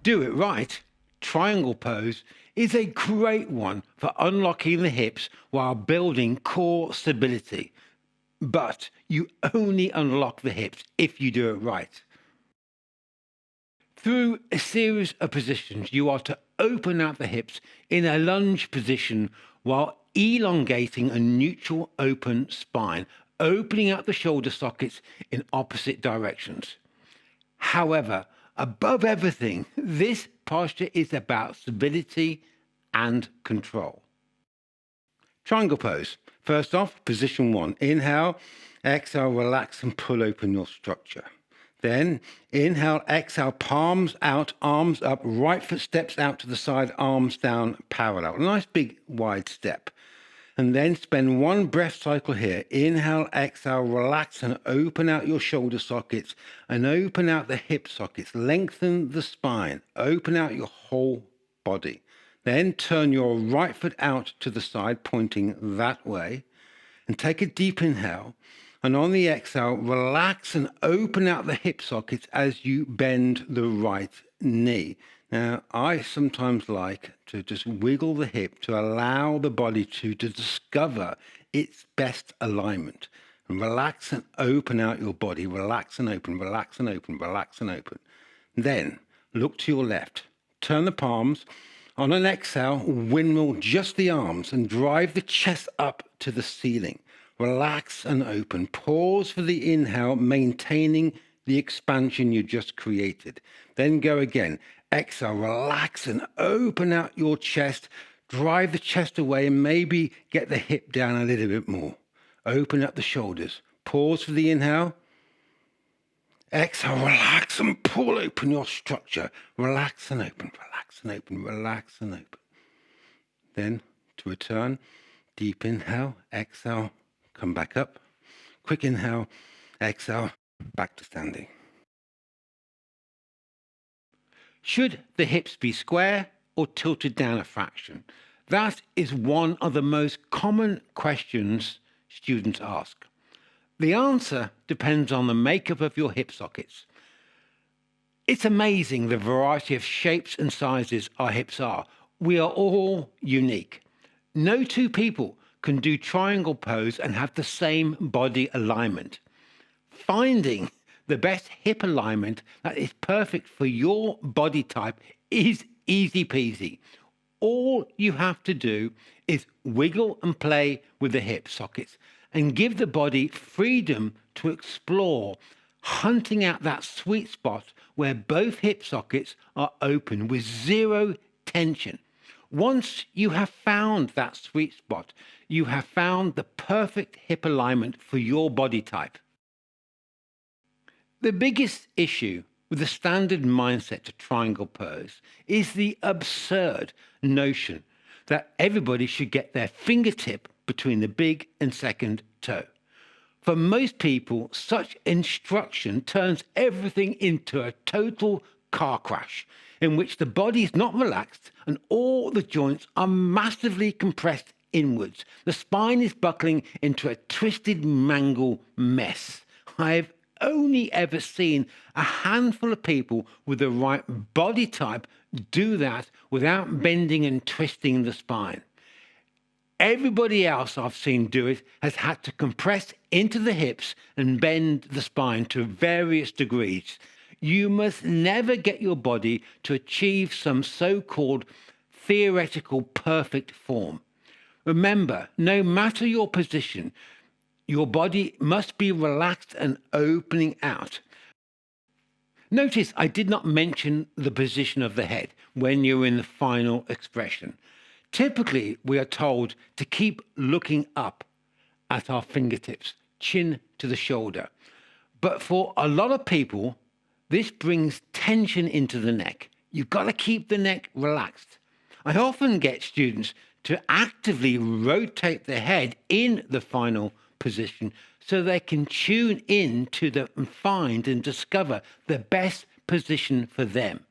Do it right. Triangle pose is a great one for unlocking the hips while building core stability. But you only unlock the hips if you do it right. Through a series of positions, you are to open out the hips in a lunge position while elongating a neutral open spine, opening out the shoulder sockets in opposite directions. However, above everything, this posture is about stability and control. Triangle pose. First off, position 1. Inhale, exhale, relax and pull open your structure. Then inhale, exhale, palms out, arms up, right foot steps out to the side, arms down, parallel. A nice big wide step. And then spend one breath cycle here. Inhale, exhale, relax and open out your shoulder sockets and open out the hip sockets. Lengthen the spine. Open out your whole body. Then turn your right foot out to the side, pointing that way. And take a deep inhale. And on the exhale, relax and open out the hip sockets as you bend the right knee. Now, I sometimes like to just wiggle the hip to allow the body to discover its best alignment. And relax and open out your body. Relax and open, relax and open, relax and open. Then look to your left. Turn the palms. On an exhale, windmill just the arms and drive the chest up to the ceiling. Relax and open. Pause for the inhale, maintaining the expansion you just created. Then go again. Exhale, relax and open out your chest. Drive the chest away and maybe get the hip down a little bit more. Open up the shoulders. Pause for the inhale. Exhale, relax and pull open your structure. Relax and open, relax and open, relax and open. Then to return, deep inhale, exhale, come back up. Quick inhale, exhale, back to standing. Should the hips be square or tilted down a fraction? That is one of the most common questions students ask. The answer depends on the makeup of your hip sockets. It's amazing the variety of shapes and sizes our hips are. We are all unique. No two people can do triangle pose and have the same body alignment. Finding the best hip alignment that is perfect for your body type is easy peasy. All you have to do is wiggle and play with the hip sockets and give the body freedom to explore, hunting out that sweet spot where both hip sockets are open with zero tension. Once you have found that sweet spot, you have found the perfect hip alignment for your body type. The biggest issue with the standard mindset to triangle pose is the absurd notion that everybody should get their fingertip between the big and second toe. For most people, such instruction turns everything into a total car crash in which the body is not relaxed and all the joints are massively compressed inwards. The spine is buckling into a twisted, mangled mess. I've only ever seen a handful of people with the right body type do that without bending and twisting the spine. Everybody else I've seen do it has had to compress into the hips and bend the spine to various degrees. You must never get your body to achieve some so-called theoretical perfect form. Remember, no matter your position, your body must be relaxed and opening out. Notice I did not mention the position of the head when you're in the final expression. Typically, we are told to keep looking up at our fingertips, chin to the shoulder. But for a lot of people, this brings tension into the neck. You've got to keep the neck relaxed. I often get students to actively rotate their head in the final position so they can tune in to and find and discover the best position for them.